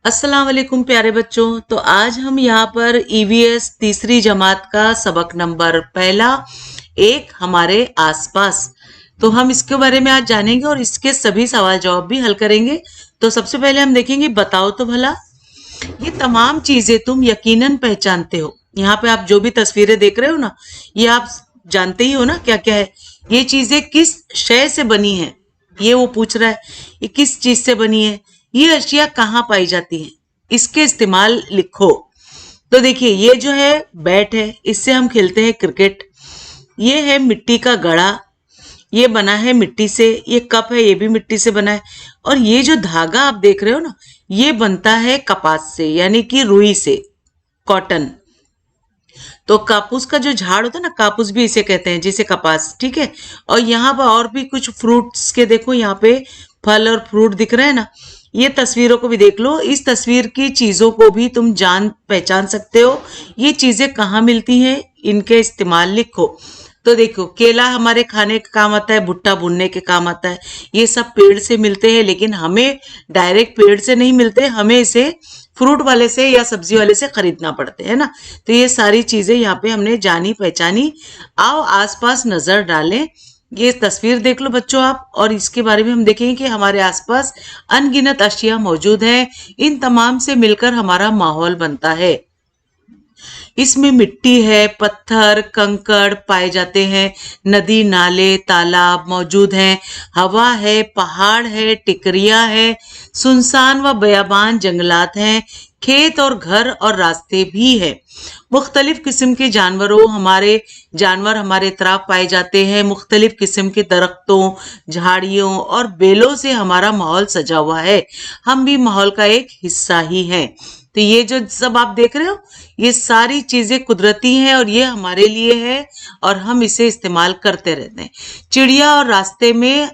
अस्सलाम वालेकुम प्यारे बच्चों। तो आज हम यहाँ पर ईवीएस तीसरी जमात का सबक नंबर पहला एक हमारे आसपास, तो हम इसके बारे में आज जानेंगे और इसके सभी सवाल जवाब भी हल करेंगे। तो सबसे पहले हम देखेंगे, बताओ तो भला ये तमाम चीजें तुम यकीनन पहचानते हो। यहाँ पे आप जो भी तस्वीरें देख रहे हो ना, ये आप जानते ही हो ना क्या क्या है। ये चीजें किस शय से बनी है, ये वो पूछ रहा है। ये किस चीज से बनी है, ये अशिया कहाँ पाई जाती है, इसके इस्तेमाल लिखो। तो देखिए, ये जो है बैट है, इससे हम खेलते हैं क्रिकेट। ये है मिट्टी का घड़ा, ये बना है मिट्टी से। ये कप है, ये भी मिट्टी से बना है। और ये जो धागा आप देख रहे हो ना, ये बनता है कपास से, यानी कि रुई से, कॉटन। तो कापूस का जो झाड़ होता है ना, कापूस भी इसे कहते हैं, जिसे कपास, ठीक है। और यहाँ पर और भी कुछ फ्रूट्स के देखो, यहाँ पे फल और फ्रूट दिख रहे हैं ना। ये तस्वीरों को भी देख लो, इस तस्वीर की चीजों को भी तुम जान पहचान सकते हो। ये चीजें कहाँ मिलती हैं, इनके इस्तेमाल लिखो। तो देखो, केला हमारे खाने के काम आता है, भुट्टा भुनने के काम आता है। ये सब पेड़ से मिलते हैं, लेकिन हमें डायरेक्ट पेड़ से नहीं मिलते, हमें इसे फ्रूट वाले से या सब्जी वाले से खरीदना पड़ते है ना। तो ये सारी चीजें यहाँ पे हमने जानी पहचानी। आओ आसपास नजर डालें। ये तस्वीर देख लो बच्चों आप, और इसके बारे में हम देखेंगे कि हमारे आसपास अनगिनत अशिया मौजूद हैं। इन तमाम से मिलकर हमारा माहौल बनता है। इसमें मिट्टी है, पत्थर, कंकड़ पाए जाते हैं, नदी नाले तालाब मौजूद हैं, हवा है, पहाड़ है, टिकरिया है, सुनसान व बयाबान जंगलात हैं, खेत और घर और रास्ते भी है। मुख्तलिफ किस्म के जानवर हमारे तरफ पाए जाते हैं। मुख्तलिफ किस्म के दरख्तों, झाड़ियों और बेलों से हमारा माहौल सजा हुआ है। हम भी माहौल का एक हिस्सा ही हैं। तो ये जो सब आप देख रहे हो, ये सारी चीजें कुदरती हैं और ये हमारे लिए है, और हम इसे इस्तेमाल करते रहते हैं। चिड़िया और रास्ते में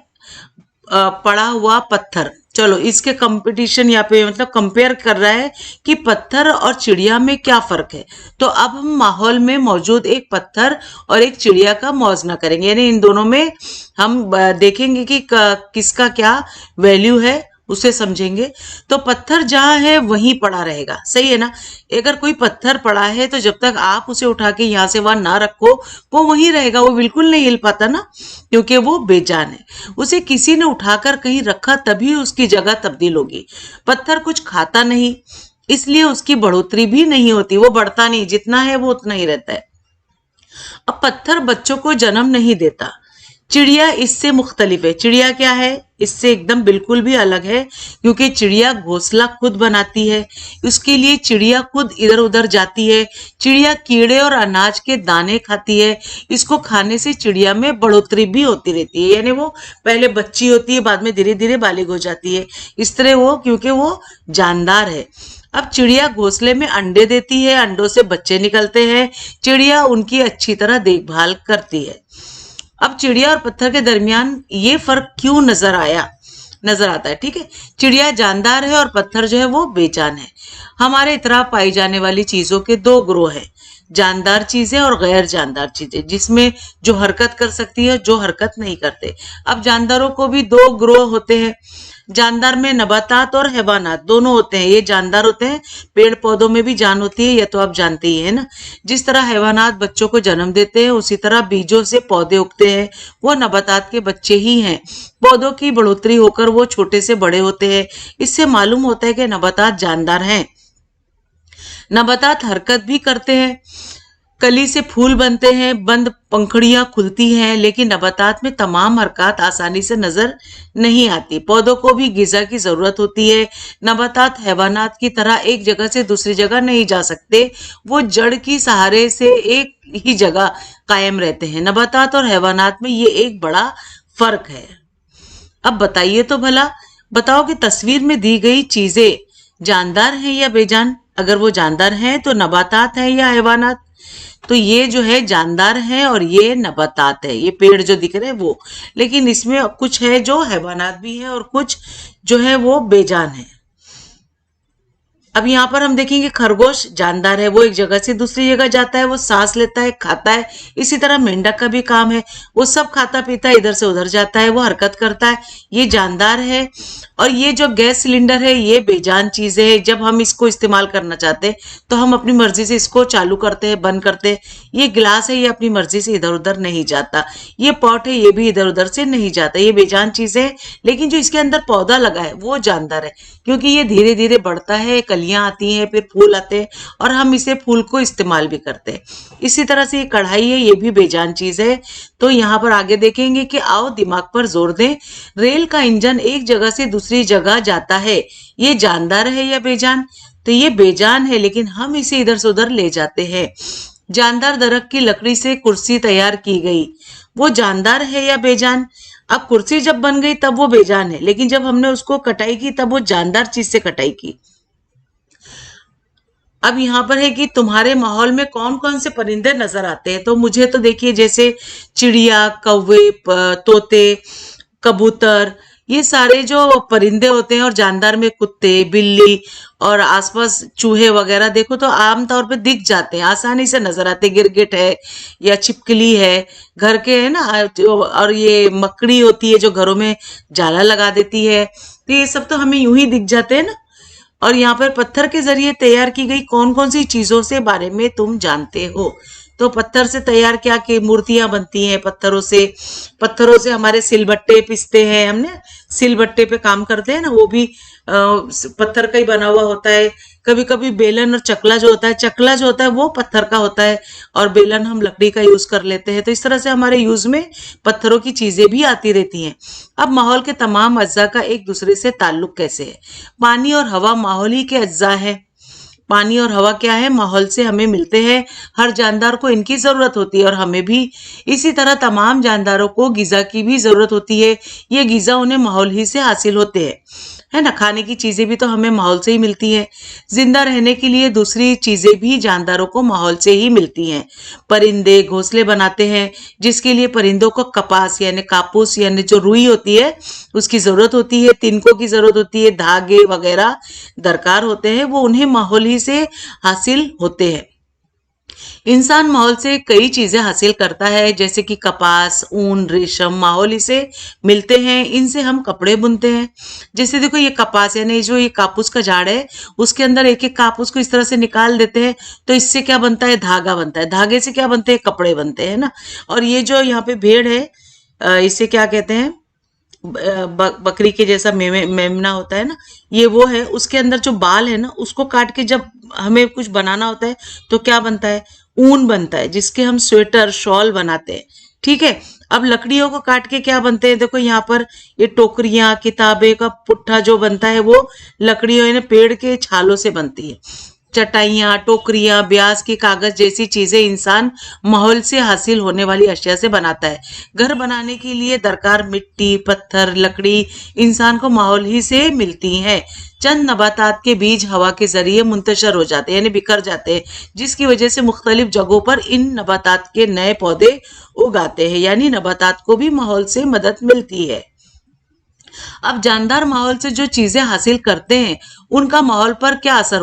पड़ा हुआ पत्थर, चलो इसके कंपटीशन यहाँ पे मतलब कंपेयर कर रहा है कि पत्थर और चिड़िया में क्या फर्क है। तो अब हम माहौल में मौजूद एक पत्थर और एक चिड़िया का मौजना करेंगे, यानी इन दोनों में हम देखेंगे कि किसका क्या वैल्यू है, उसे समझेंगे। तो पत्थर जहां है वहीं पड़ा रहेगा, सही है ना। अगर कोई पत्थर पड़ा है तो जब तक आप उसे उठा के यहाँ से वहां ना रखो, वो वहीं रहेगा, वो बिल्कुल नहीं हिल पाता ना, क्योंकि वो बेजान है। उसे किसी ने उठाकर कहीं रखा तभी उसकी जगह तब्दील होगी। पत्थर कुछ खाता नहीं, इसलिए उसकी बढ़ोतरी भी नहीं होती, वो बढ़ता नहीं, जितना है वो उतना ही रहता है। अब पत्थर बच्चों को जन्म नहीं देता। चिड़िया इससे मुख्तलिफ है। चिड़िया क्या है, इससे एकदम बिल्कुल भी अलग है, क्योंकि चिड़िया घोंसला खुद बनाती है। उसके लिए चिड़िया खुद इधर उधर जाती है। चिड़िया कीड़े और अनाज के दाने खाती है। इसको खाने से चिड़िया में बढ़ोतरी भी होती रहती है, यानी वो पहले बच्ची होती है, बाद में धीरे धीरे बालिग हो जाती है। इस तरह वो, क्योंकि वो जानदार है। अब चिड़िया घोंसले में अंडे देती है, अंडों से बच्चे निकलते हैं। चिड़िया उनकी अच्छी तरह देखभाल करती है। अब चिड़िया और पत्थर के दरमियान ये फर्क क्यों नजर आता है, ठीक है। चिड़िया जानदार है और पत्थर जो है वो बेजान है। हमारे इतराफ पाई जाने वाली चीजों के दो ग्रोह हैं, जानदार चीजें और गैर जानदार चीजें, जिसमें जो हरकत कर सकती है, जो हरकत नहीं करते। अब जानदारों को भी दो ग्रोह होते हैं। जानदार में नबातात और हैवानात दोनों होते हैं। ये जानदार होते हैं, पेड़ पौधों में भी जान होती है, ये तो आप जानते ही है ना। जिस तरह हैवानात बच्चों को जन्म देते हैं, उसी तरह बीजों से पौधे उगते हैं, वो नबातात के बच्चे ही हैं। पौधों की बढ़ोतरी होकर वो छोटे से बड़े होते हैं। इससे मालूम होता है कि नबातात जानदार हैं। नबातात हरकत भी करते हैं, कली से फूल बनते हैं, बंद पंखुड़ियां खुलती हैं, लेकिन नबातात में तमाम हरकत आसानी से नजर नहीं आती। पौधों को भी गिजा की जरूरत होती है। नबातात हैवानात की तरह एक जगह से दूसरी जगह नहीं जा सकते, वो जड़ की सहारे से एक ही जगह कायम रहते हैं। नबातात और हैवानात में ये एक बड़ा फर्क है। अब बताइए तो भला, बताओ कि तस्वीर में दी गई चीजें जानदार हैं या बेजान। अगर वो जानदार हैं तो नबातात हैं या हैवानात? तो ये जो है जानदार है और ये नबातात है, ये पेड़ जो दिख रहे हैं वो। लेकिन इसमें कुछ है जो हैवानात भी है और कुछ जो है वो बेजान है। अब यहाँ पर हम देखेंगे खरगोश जानदार है, वो एक जगह से दूसरी जगह जाता है, वो सांस लेता है, खाता है। इसी तरह मेंढक का भी काम है, वो सब खाता पीता है, इधर से उधर जाता है, वो हरकत करता है, ये जानदार है। और ये जो गैस सिलेंडर है ये बेजान चीज है। जब हम इसको इस्तेमाल करना चाहते हैं तो हम अपनी मर्जी से इसको चालू करते हैं, बंद करते हैं। ये गिलास है, ये अपनी मर्जी से इधर उधर नहीं जाता। ये पॉट है, ये भी इधर उधर से नहीं जाता। ये बेजान चीज है। लेकिन जो इसके अंदर पौधा लगा है वो जानदार है, क्योंकि ये धीरे धीरे बढ़ता है, कलियां आती हैं, फिर फूल आते हैं और हम इसे फूल को इस्तेमाल भी करते हैं। इसी तरह से ये कढ़ाई है, ये भी बेजान चीज है। तो यहाँ पर आगे देखेंगे कि आओ दिमाग पर जोर दें। रेल का इंजन एक जगह से दूसरी जगह जाता है, ये जानदार है या बेजान? तो ये बेजान है, लेकिन हम इसे इधर से उधर ले जाते हैं। जानदार दरख्त की लकड़ी से कुर्सी तैयार की गई, वो जानदार है या बेजान? अब कुर्सी जब बन गई तब वो बेजान है, लेकिन जब हमने उसको कटाई की तब वो जानदार चीज से कटाई की। अब यहाँ पर है कि तुम्हारे माहौल में कौन कौन से परिंदे नजर आते हैं? तो मुझे तो देखिए जैसे चिड़िया, कौवे, तोते, कबूतर, ये सारे जो परिंदे होते हैं, और जानदार में कुत्ते, बिल्ली और आसपास चूहे वगैरह देखो तो आमतौर पे दिख जाते हैं, आसानी से नजर आते हैं। गिरगिट है या छिपकली है, घर के है ना। और ये मकड़ी होती है जो घरों में जाला लगा देती है। तो ये सब तो हमें यूं ही दिख जाते हैं ना। और यहाँ पर पत्थर के जरिए तैयार की गई कौन कौन सी चीजों से बारे में तुम जानते हो? तो पत्थर से तैयार क्या की मूर्तियां बनती हैं पत्थरों से। पत्थरों से हमारे सिलबट्टे पिसते हैं, हमने सिलबट्टे पे काम करते हैं ना, वो भी पत्थर का ही बना हुआ होता है। कभी कभी बेलन और चकला जो होता है, चकला जो होता है वो पत्थर का होता है और बेलन हम लकड़ी का यूज कर लेते हैं। तो इस तरह से हमारे यूज में पत्थरों की चीजें भी आती रहती हैं। अब माहौल के तमाम अज्जा का एक दूसरे से ताल्लुक कैसे है? पानी और हवा माहौल ही के अज्जा है। पानी और हवा क्या है? माहौल से हमें मिलते हैं। हर जानदार को इनकी जरूरत होती है और हमें भी। इसी तरह तमाम जानदारों को गिजा की भी जरूरत होती है। ये गिजा उन्हें माहौल ही से हासिल होते हैं, है ना। खाने की चीजें भी तो हमें माहौल से ही मिलती हैं। जिंदा रहने के लिए दूसरी चीजें भी जानदारों को माहौल से ही मिलती हैं। परिंदे घोंसले बनाते हैं, जिसके लिए परिंदों को कपास यानी कापूस यानी जो रुई होती है उसकी जरूरत होती है, तिनकों की जरूरत होती है, धागे वगैरह दरकार होते हैं, वो उन्हें माहौल ही से हासिल होते हैं। इंसान माहौल से कई चीजें हासिल करता है, जैसे कि कपास, ऊन, रेशम माहौल ही से मिलते हैं। इनसे हम कपड़े बुनते हैं। जैसे देखो ये कपास यानी जो ये कापूस का झाड़ है, उसके अंदर एक एक कापूस को इस तरह से निकाल देते हैं, तो इससे क्या बनता है? धागा बनता है। धागे से क्या बनते हैं? कपड़े बनते हैं ना। और ये जो यहाँ पे भेड़ है, इसे क्या कहते हैं? बकरी के जैसा मेमना होता है ना, ये वो है। उसके अंदर जो बाल है ना, उसको काट के जब हमें कुछ बनाना होता है तो क्या बनता है? ऊन बनता है, जिसके हम स्वेटर, शॉल बनाते हैं। ठीक है। अब लकड़ियों को काट के क्या बनते हैं? देखो यहाँ पर ये टोकरियां, किताबें का पुट्ठा जो बनता है वो लकड़ियों यानी पेड़ के छालों से बनती है। चटाइयाँ, टोकरियां, ब्याज की कागज जैसी चीजें इंसान माहौल से हासिल होने वाली अशिया से बनाता है। घर बनाने के लिए दरकार मिट्टी, पत्थर, लकड़ी इंसान को माहौल ही से मिलती हैं। चंद नबातात के बीज हवा के जरिए मुंतशर हो जाते हैं यानी बिखर जाते हैं, जिसकी वजह से मुख्तलिफ जगहों पर इन नबातात के नए पौधे उगाते हैं। यानी नबातात को भी माहौल से मदद मिलती है। अब जानदार माहौल से जो चीजें हासिल करते हैं उनका माहौल पर क्या असर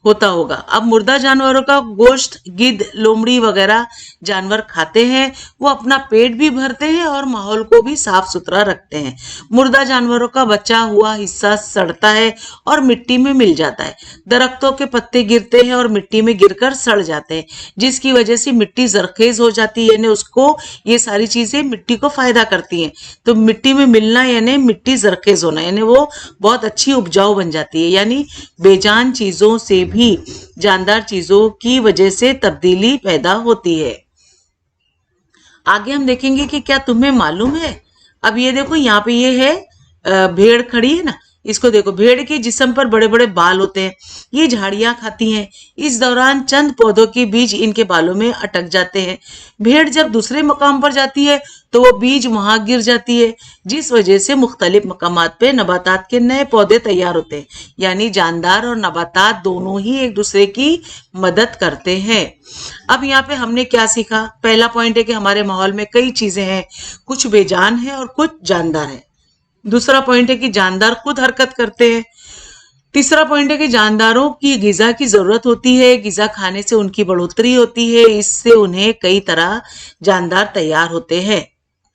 होता होगा। अब मुर्दा जानवरों का गोश्त गिद्ध, लोमड़ी वगैरह जानवर खाते हैं, वो अपना पेट भी भरते हैं और माहौल को भी साफ सुथरा रखते हैं। मुर्दा जानवरों का बचा हुआ हिस्सा सड़ता है और मिट्टी में मिल जाता है। दरख्तों के पत्ते गिरते हैं और मिट्टी में गिरकर सड़ जाते हैं, जिसकी वजह से मिट्टी जरखेज हो जाती है, यानी उसको ये सारी चीजें मिट्टी को फायदा करती हैं। तो मिट्टी में मिलना यानी मिट्टी जरखेज होना, यानी वो बहुत अच्छी उपजाऊ बन जाती है। यानी बेजान चीजों से भी जानदार चीजों की वजह से तब्दीली पैदा होती है। आगे हम देखेंगे कि क्या तुम्हें मालूम है। अब ये देखो यहाँ पे ये है भेड़ खड़ी है ना, इसको देखो, भेड़ के जिस्म पर बड़े बड़े बाल होते हैं, ये झाड़ियां खाती हैं। इस दौरान चंद पौधों के बीज इनके बालों में अटक जाते हैं। भेड़ जब दूसरे मकाम पर जाती है तो वो बीज वहां गिर जाती है, जिस वजह से मुख्तलिफ मकामात पे नबातात के नए पौधे तैयार होते हैं। यानी जानदार और नबातात दोनों ही एक दूसरे की मदद करते हैं। अब यहाँ पे हमने क्या सीखा? पहला पॉइंट है कि हमारे माहौल में कई चीजें हैं, कुछ बेजान है और कुछ जानदार है। दूसरा पॉइंट है कि जानदार खुद हरकत करते हैं। तीसरा पॉइंट है कि जानदारों की गिजा की जरूरत होती है, गिजा खाने से उनकी बढ़ोतरी होती है, इससे उन्हें कई तरह जानदार तैयार होते हैं।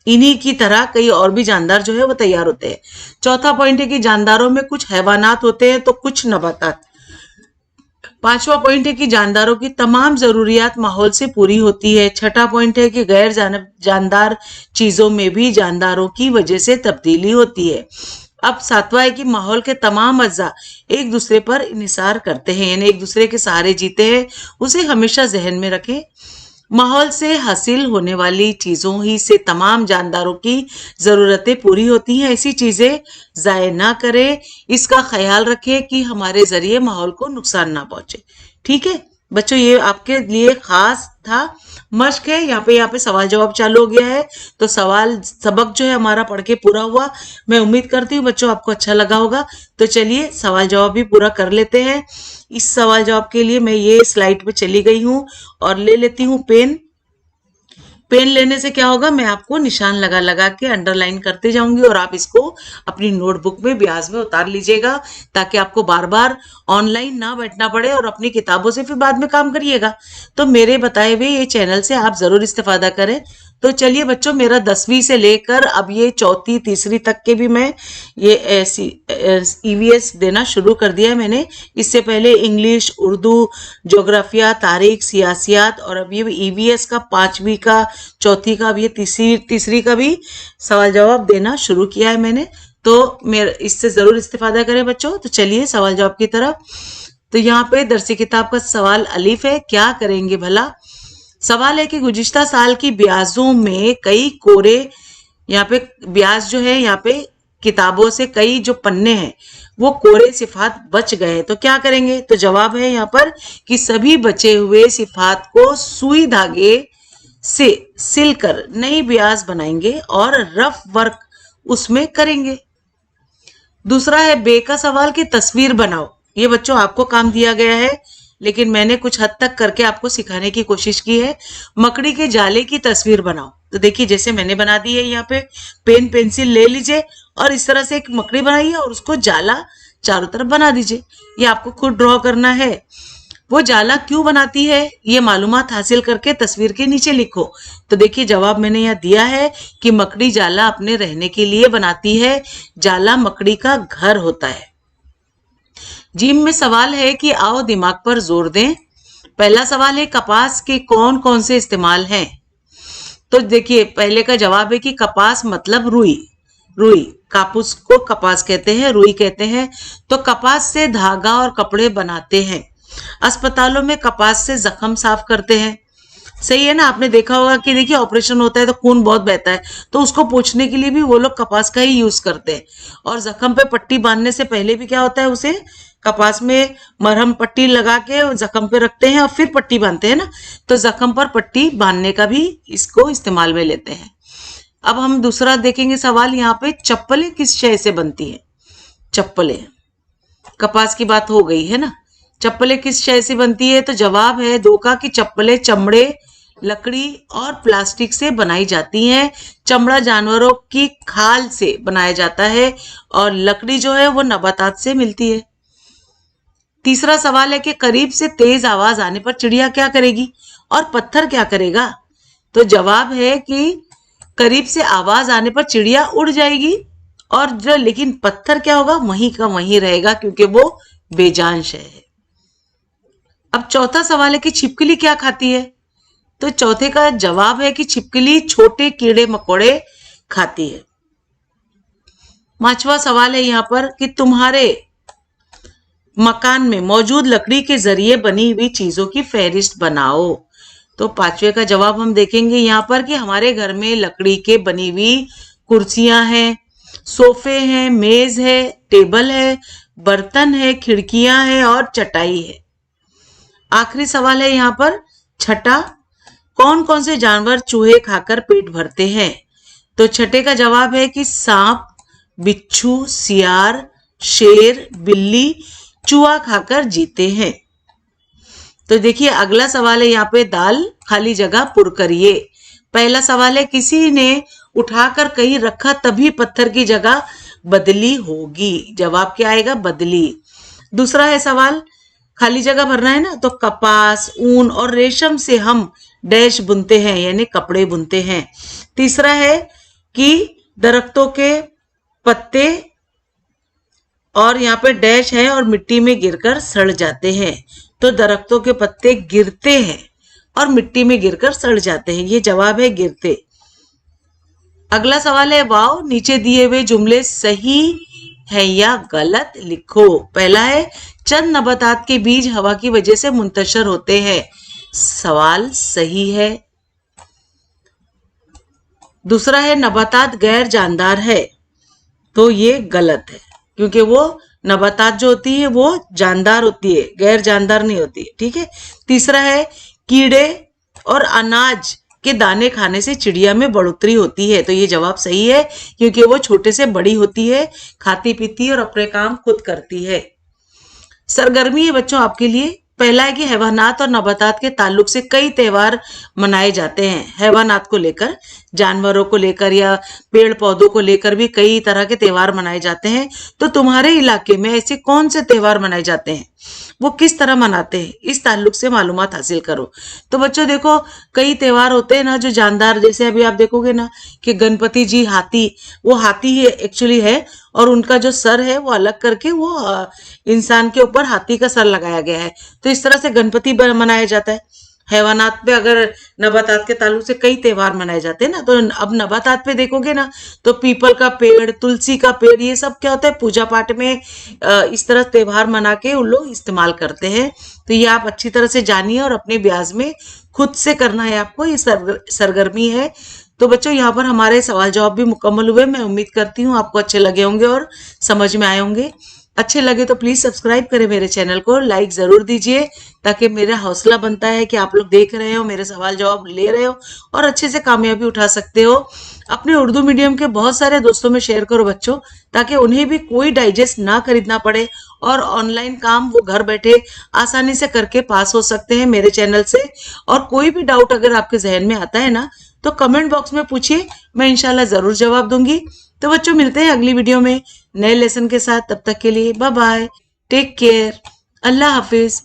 इन्हीं की तरह कई और भी जानदार जो है वो तैयार होते हैं। चौथा पॉइंट है कि जानदारों में कुछ हैवानात होते हैं तो कुछ नबातात। पांचवा पॉइंट है कि जानदारों की तमाम जरूरियात माहौल से पूरी होती है। छठा पॉइंट है कि गैर जानदार चीजों में भी जानदारों की वजह से तब्दीली होती है। अब सातवां है कि माहौल के तमाम अज्जा एक दूसरे पर इन्हिसार करते हैं, यानी एक दूसरे के सहारे जीते हैं। उसे हमेशा जहन में रखें। माहौल से हासिल होने वाली चीजों ही से तमाम जानदारों की जरूरतें पूरी होती हैं। ऐसी चीजें जाया ना करें, इसका ख्याल रखें कि हमारे जरिए माहौल को नुकसान ना पहुंचे। ठीक है बच्चों, ये आपके लिए खास था, मश्क है। यहाँ पे सवाल जवाब चालू हो गया है, तो सवाल सबक जो है हमारा पढ़ के पूरा हुआ। मैं उम्मीद करती हूँ बच्चों आपको अच्छा लगा होगा। तो चलिए सवाल जवाब भी पूरा कर लेते हैं। इस सवाल जवाब के लिए मैं ये स्लाइड पे चली गई हूँ और ले लेती हूँ पेन। पेन लेने से क्या होगा, मैं आपको निशान लगा लगा के अंडरलाइन करते जाऊंगी और आप इसको अपनी नोटबुक में ब्याज में उतार लीजिएगा, ताकि आपको बार बार ऑनलाइन ना बैठना पड़े और अपनी किताबों से फिर बाद में काम करिएगा। तो मेरे बताए हुए ये चैनल से आप जरूर इस्तेफादा करें। तो चलिए बच्चों, मेरा 10वीं से लेकर अब ये चौथी तीसरी तक के भी मैं ये ऐसी ईवीएस देना शुरू कर दिया है मैंने। इससे पहले इंग्लिश, उर्दू, ज्योग्राफिया, तारीख, सियासियात और अब ये ईवीएस का 5वीं का, चौथी का, अब ये तीसरी का भी सवाल जवाब देना शुरू किया है मैंने। तो मेरे इससे जरूर इस्तेफादा करें बच्चों। तो चलिए सवाल जवाब की तरफ। तो यहाँ पे दरसी किताब का सवाल अलीफ है, क्या करेंगे भला? सवाल है कि गुज़िश्ता साल की ब्याजों में कई कोरे, यहाँ पे ब्याज जो है, यहाँ पे किताबों से कई जो पन्ने हैं वो कोरे सिफात बच गए, तो क्या करेंगे? तो जवाब है यहाँ पर कि सभी बचे हुए सिफात को सुई धागे से सिलकर नई ब्याज बनाएंगे और रफ वर्क उसमें करेंगे। दूसरा है बे का सवाल की तस्वीर बनाओ। ये बच्चों आपको काम दिया गया है, लेकिन मैंने कुछ हद तक करके आपको सिखाने की कोशिश की है। मकड़ी के जाले की तस्वीर बनाओ। तो देखिए जैसे मैंने बना दी है, यहाँ पे पेन पेंसिल ले लीजिए और इस तरह से एक मकड़ी बनाइए और उसको जाला चारों तरफ बना दीजिए। ये आपको खुद ड्रॉ करना है। वो जाला क्यों बनाती है ये मालूमात हासिल करके तस्वीर के नीचे लिखो। तो देखिए जवाब मैंने यहाँ दिया है कि मकड़ी जाला अपने रहने के लिए बनाती है। जाला मकड़ी का घर होता है। जिम में सवाल है कि आओ दिमाग पर जोर दें। पहला सवाल है कपास के कौन कौन से इस्तेमाल हैं? तो देखिए पहले का जवाब है कि कपास मतलब रुई। रुई, कापूस को कपास कहते हैं, रुई कहते हैं। तो कपास से धागा और कपड़े बनाते हैं। अस्पतालों में कपास से जख्म साफ करते हैं। सही है ना? आपने देखा होगा कि देखिए ऑपरेशन होता है तो खून बहुत बहता है, तो उसको पोंछने के लिए भी वो लोग कपास का ही यूज करते हैं। और जख्म पे पट्टी बांधने से पहले भी क्या होता है, उसे कपास में मरहम पट्टी लगा के जख्म पे रखते हैं और फिर पट्टी बांधते हैं ना। तो जख्म पर पट्टी बांधने का भी इसको इस्तेमाल में लेते हैं। अब हम दूसरा देखेंगे सवाल, यहाँ पे चप्पलें किस शय से बनती है? चप्पलें, कपास की बात हो गई है ना। चप्पलें किस शय से बनती है? तो जवाब है दो का कि चप्पलें चमड़े, लकड़ी और प्लास्टिक से बनाई जाती हैं। चमड़ा जानवरों की खाल से बनाया जाता है और लकड़ी जो है वो नबातात से मिलती है। तीसरा सवाल है कि करीब से तेज आवाज आने पर चिड़िया क्या करेगी और पत्थर क्या करेगा? तो जवाब है कि करीब से आवाज आने पर चिड़िया उड़ जाएगी और जो लेकिन पत्थर क्या होगा, वहीं का वहीं रहेगा, क्योंकि वो बेजान शय है। अब चौथा सवाल है कि छिपकली क्या खाती है? तो चौथे का जवाब है कि छिपकली छोटे कीड़े मकोड़े खाती है। पांचवा सवाल है यहाँ पर कि तुम्हारे मकान में मौजूद लकड़ी के जरिए बनी हुई चीजों की फहरिस्त बनाओ। तो पांचवे का जवाब हम देखेंगे यहाँ पर कि हमारे घर में लकड़ी के बनी हुई कुर्सियां हैं, सोफे हैं, मेज है, टेबल है, बर्तन है, खिड़कियां हैं और चटाई है। आखिरी सवाल है यहाँ पर छठा, कौन कौन से जानवर चूहे खाकर पेट भरते हैं? तो छठे का जवाब है कि सांप, बिच्छू, सियार, शेर, बिल्ली चूहा खाकर जीते हैं। तो देखिए अगला सवाल है यहाँ पे दाल खाली जगह पुर करिए। पहला सवाल है किसी ने उठाकर कहीं रखा तभी पत्थर की जगह बदली होगी। जवाब क्या आएगा? बदली। दूसरा है सवाल, खाली जगह भरना है ना, तो कपास, ऊन और रेशम से हम डैश बुनते हैं, यानी कपड़े बुनते हैं। तीसरा है कि दरख्तों के पत्ते और यहाँ पे डैश है और मिट्टी में गिरकर सड़ जाते हैं। तो दरख्तों के पत्ते गिरते हैं और मिट्टी में गिरकर सड़ जाते हैं, ये जवाब है गिरते। अगला सवाल है वाव, नीचे दिए हुए जुमले सही है या गलत लिखो। पहला है चंद नबातात के बीज हवा की वजह से मुंतशर होते हैं। सवाल सही है। दूसरा है नबातात गैर जानदार है, तो ये गलत है क्योंकि वो नबातात जो होती है वो जानदार होती है, गैर जानदार नहीं होती है। ठीक है। तीसरा है कीड़े और अनाज के दाने खाने से चिड़िया में बढ़ोतरी होती है, तो ये जवाब सही है क्योंकि वो छोटे से बड़ी होती है, खाती पीती है और अपने काम खुद करती है। सरगर्मी है बच्चों आपके लिए। पहला है कि हैवानात और नबातात के ताल्लुक से कई त्योहार मनाए जाते हैं। हैवानात को लेकर, जानवरों को लेकर या पेड़ पौधों को लेकर भी कई तरह के त्योहार मनाए जाते हैं। तो तुम्हारे इलाके में ऐसे कौन से त्योहार मनाए जाते हैं, वो किस तरह मनाते हैं, इस ताल्लुक से मालूमात हासिल करो। तो बच्चों देखो कई त्योहार होते हैं ना जो जानदार, जैसे अभी आप देखोगे ना कि गणपति जी हाथी, वो हाथी ही एक्चुअली है और उनका जो सर है वो अलग करके वो इंसान के ऊपर हाथी का सर लगाया गया है। तो इस तरह से गणपति मनाया जाता है। हैवानात पे अगर नबातात के ताल्लुक से कई त्योहार मनाए जाते हैं ना, तो अब नबातात पे देखोगे ना तो पीपल का पेड़, तुलसी का पेड़, ये सब क्या होता है पूजा पाठ में इस तरह त्योहार मना के उन लोग इस्तेमाल करते हैं। तो ये आप अच्छी तरह से जानिए और अपने ब्याज में खुद से करना है आपको, ये सरगर्मी है। तो बच्चों यहाँ पर हमारे सवाल जवाब भी मुकम्मल हुए। मैं उम्मीद करती हूँ आपको अच्छे लगे होंगे और समझ में आए होंगे। अच्छे लगे तो प्लीज सब्सक्राइब करें मेरे चैनल को, लाइक जरूर दीजिए ताकि मेरा हौसला बनता है कि आप लोग देख रहे हो, मेरे सवाल जवाब ले रहे हो और अच्छे से कामयाबी उठा सकते हो। अपने उर्दू मीडियम के बहुत सारे दोस्तों में शेयर करो बच्चों, ताकि उन्हें भी कोई डाइजेस्ट ना खरीदना पड़े और ऑनलाइन काम वो घर बैठे आसानी से करके पास हो सकते हैं मेरे चैनल से। और कोई भी डाउट अगर आपके जहन में आता है ना तो कमेंट बॉक्स में पूछिए, मैं इंशाल्लाह जरूर जवाब दूंगी। तो बच्चों मिलते हैं अगली वीडियो में नए लेसन के साथ। तब तक के लिए बाय बाय, टेक केयर, अल्लाह हाफिज।